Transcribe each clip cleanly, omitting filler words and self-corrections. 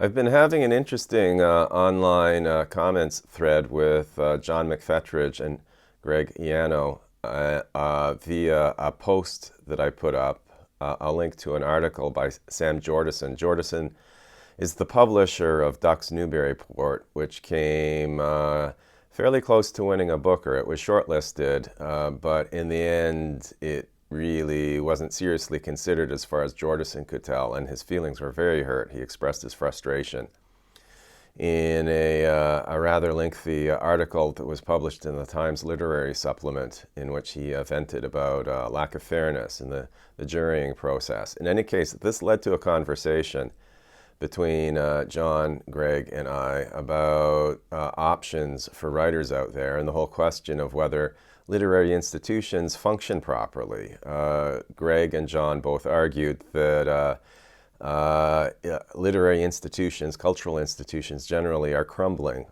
I've been having an interesting online comments thread with John McFetridge and Greg Iano via a post that I put up, a link to an article by Sam Jordison. Jordison is the publisher of Ducks Newburyport, which came fairly close to winning a Booker. It was shortlisted, but in the end, it really wasn't seriously considered as far as Jordison could tell, and his feelings were very hurt. He expressed his frustration in a rather lengthy article that was published in the Times Literary Supplement, in which he vented about lack of fairness in the jurying process. In any case, this led to a conversation between John, Greg, and I about options for writers out there and the whole question of whether literary institutions function properly. Greg and John both argued that literary institutions, cultural institutions generally, are crumbling.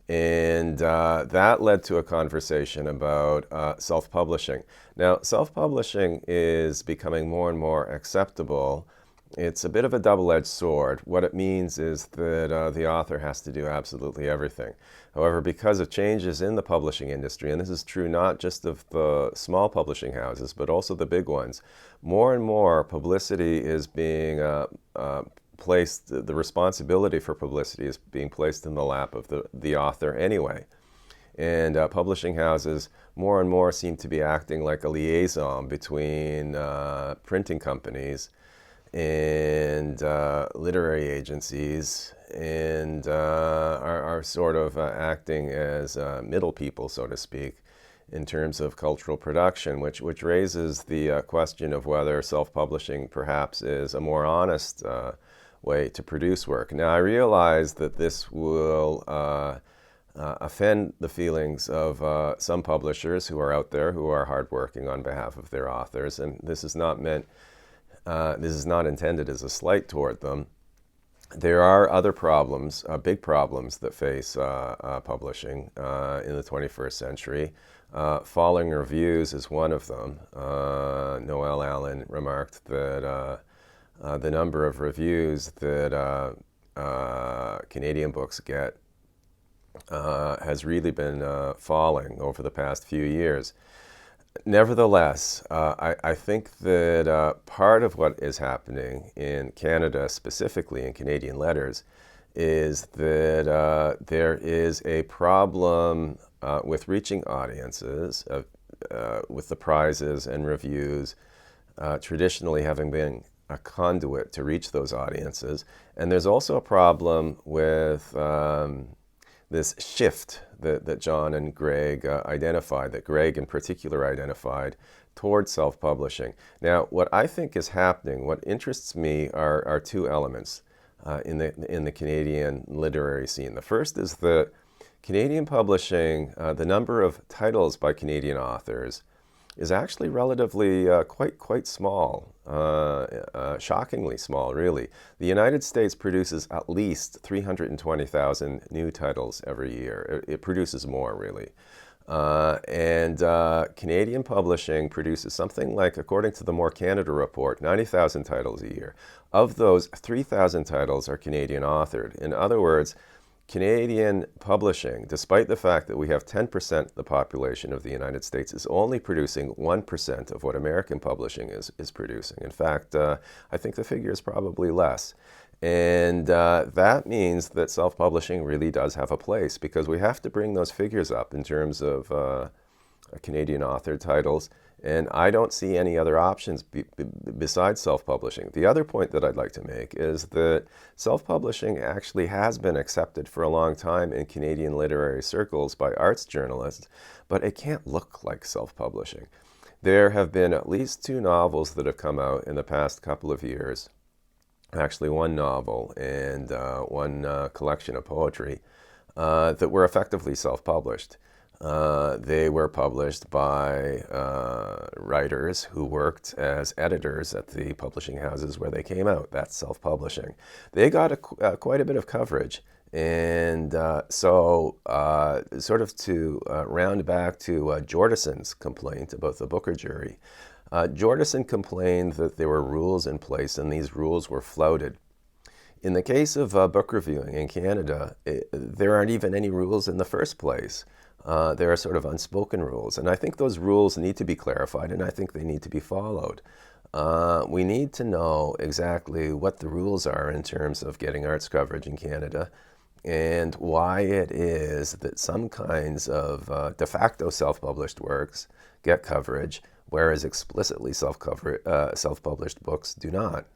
And that led to a conversation about self-publishing. Now, self-publishing is becoming more and more acceptable. It's a bit of a double-edged sword. What it means is that the author has to do absolutely everything. However, because of changes in the publishing industry, and this is true not just of the small publishing houses, but also the big ones, more and more publicity is being placed, the responsibility for publicity is being placed in the lap of the author anyway. And publishing houses more and more seem to be acting like a liaison between printing companies and literary agencies, and are sort of acting as middle people, so to speak, in terms of cultural production, which raises the question of whether self-publishing perhaps is a more honest way to produce work. Now, I realize that this will offend the feelings of some publishers who are out there who are hardworking on behalf of their authors, and this is not intended as a slight toward them. There are other problems, big problems that face publishing in the 21st century. Falling reviews is one of them. Noel Allen remarked that the number of reviews that Canadian books get has really been falling over the past few years. Nevertheless, I think that part of what is happening in Canada, specifically in Canadian letters, is that there is a problem with reaching audiences, with the prizes and reviews traditionally having been a conduit to reach those audiences. And there's also a problem with this shift that John and Greg identified, that Greg in particular identified, towards self-publishing. Now, what I think is happening, what interests me are two elements in the Canadian literary scene. The first is that Canadian publishing, the number of titles by Canadian authors, is actually relatively quite small, shockingly small, really. The United States produces at least 320,000 new titles every year. It produces more, really. And Canadian publishing produces something like, according to the More Canada report, 90,000 titles a year. Of those, 3,000 titles are Canadian authored. In other words, Canadian publishing, despite the fact that we have 10% the population of the United States, is only producing 1% of what American publishing is producing. In fact, I think the figure is probably less. And that means that self-publishing really does have a place, because we have to bring those figures up in terms of Canadian authored titles. And I don't see any other options besides self-publishing. The other point that I'd like to make is that self-publishing actually has been accepted for a long time in Canadian literary circles by arts journalists, but it can't look like self-publishing. There have been at least 2 novels that have come out in the past couple of years, actually one novel and one collection of poetry, that were effectively self-published. They were published by writers who worked as editors at the publishing houses where they came out. That's self-publishing. They got quite a bit of coverage. And so sort of to round back to Jordison's complaint about the Booker jury, Jordison complained that there were rules in place and these rules were flouted. In the case of book reviewing in Canada, there aren't even any rules in the first place. There are sort of unspoken rules, and I think those rules need to be clarified, and I think they need to be followed. We need to know exactly what the rules are in terms of getting arts coverage in Canada, and why it is that some kinds of de facto self-published works get coverage, whereas explicitly self-published books do not.